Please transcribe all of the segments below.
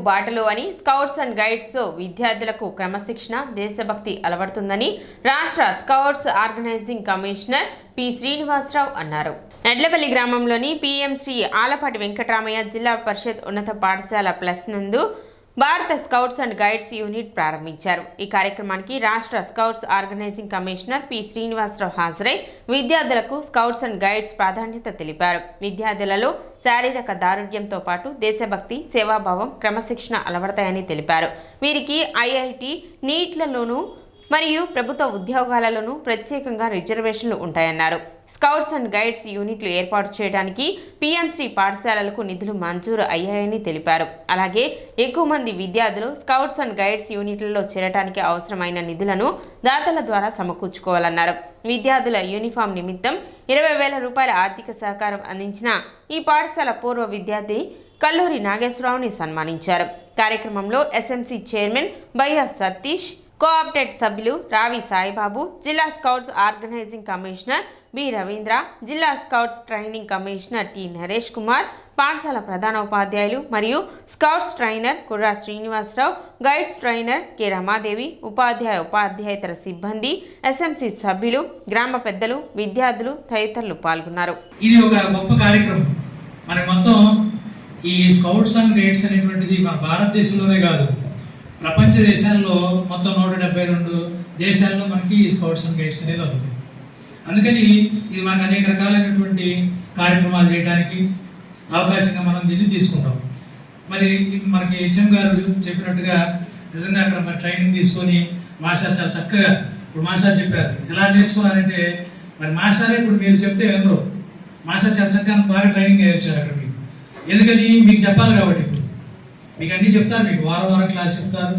బాటలు అని scouts and guides విద్యార్థులకు క్రమశిక్షణ దేశభక్తి అలవడుతుందని రాష్ట్ర scouts organising commissioner P Srinivasa Rao అన్నారు. ఎడ్లపల్లి గ్రామంలోని పిఎం శ్రీ ఆలపాటి వెంకటరామయ్య జిల్లా పరిషత్ ఉన్నత పాఠశాల ప్లస్ నందు భారత స్కౌట్స్ అండ్ గైడ్స్ యూనిట్ ప్రారంభించారు. ఈ కార్యక్రమానికి రాష్ట్ర scouts organising commissioner P Srinivasa Rao హాజరై విద్యార్థులకు స్కౌట్స్ అండ్ గైడ్స్ ప్రాధాన్యత తెలిపారు. విద్యార్థులలో శారీరక దారుఢ్యంతో పాటు దేశభక్తి, సేవాభావం, క్రమశిక్షణ అలవడతాయని తెలిపారు. వీరికి ఐఐటి, నీట్లలోనూ మరియు ప్రభుత్వ ఉద్యోగాలలోనూ ప్రత్యేకంగా రిజర్వేషన్లు ఉంటాయన్నారు. స్కౌట్స్ అండ్ గైడ్స్ యూనిట్లు ఏర్పాటు చేయడానికి పిఎంశ్రీ పాఠశాలలకు నిధులు మంజూరు అయ్యాయని తెలిపారు. అలాగే ఎక్కువ మంది విద్యార్థులు స్కౌట్స్ అండ్ గైడ్స్ యూనిట్లలో చేరడానికి అవసరమైన నిధులను దాతల ద్వారా సమకూర్చుకోవాలన్నారు. విద్యార్థుల యూనిఫామ్ నిమిత్తం 20,000 రూపాయల ఆర్థిక సహకారం అందించిన ఈ పాఠశాల పూర్వ విద్యార్థి కల్లూరి నాగేశ్వరరావుని సన్మానించారు. కార్యక్రమంలో SMC chairman Bayya Satish, coopted సభ్యులు రావి సాయిబాబు, జిల్లా scouts organising commissioner B Ravindra, జిల్లా scouts training commissioner T Naresh Kumar, పాఠశాల ప్రధానోపాధ్యాయులు మరియు scouts trainer Kurra Srinivasarao, guides trainer K Ramadevi, ఉపాధ్యాయేతర సిబ్బంది, ఎస్ఎంసీ సభ్యులు, గ్రామ పెద్దలు, విద్యార్థులు తదితరులు పాల్గొన్నారు. ఇది ఒక గొప్ప కార్యక్రమం. మనకి మొత్తం ఈ స్కౌట్స్ అండ్ గైడ్స్ అనేటువంటిది మన భారతదేశంలోనే కాదు, ప్రపంచ దేశాల్లో మొత్తం 172 దేశాల్లో మనకి స్కౌట్స్ అండ్ గైడ్స్ అనేది ఉంది. అందుకని ఇది మనకు అనేక రకాలైనటువంటి కార్యక్రమాలు చేయడానికి అవకాశంగా మనం దీన్ని తీసుకుంటాం. మరి మనకి హెచ్ఎం గారు చెప్పినట్టుగా నిజంగా అక్కడ మరి ట్రైనింగ్ తీసుకొని మాస్టర్ చాలా చక్కగా ఇప్పుడు మాస్టర్ చెప్పారు. ఎలా నేర్చుకున్నారంటే మరి మాస్టరే ఇప్పుడు మీరు చెప్తే ఎవరు మాస్టర్ చాలా చక్కగా బాగా ట్రైనింగ్ అయ్యొచ్చారు అక్కడ మీకు. ఎందుకని మీకు చెప్పాలి కాబట్టి ఇప్పుడు మీకు అన్నీ చెప్తారు. మీకు వారం క్లాస్ చెప్తారు.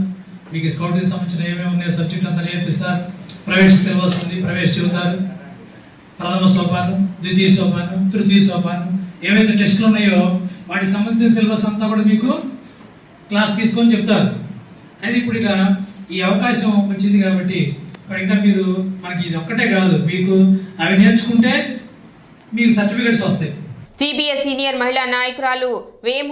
మీకు స్కౌట్కి సంబంధించిన ఏమేమి ఉన్నాయో సబ్జెక్ట్ అంతా నేర్పిస్తారు. ప్రవేశ సిలబస్ ఉంది, ప్రవేశ చెబుతారు. ప్రథమ సోపానం, ద్వితీయ సోపానం, తృతీయ సోపానం, ఏవైతే టెస్టులు ఉన్నాయో వాటికి సంబంధించిన సిలబస్ అంతా కూడా మీకు క్లాస్ తీసుకొని చెప్తారు. అయితే ఇప్పుడు ఇలా ఈ అవకాశం వచ్చింది కాబట్టి ఇంకా మీరు మనకి ఇది ఒక్కటే కాదు, మీకు అవి నేర్చుకుంటే మీకు సర్టిఫికెట్స్ వస్తాయి. సిబిఎస్ సీనియర్ మహిళా నాయకురాలు వేము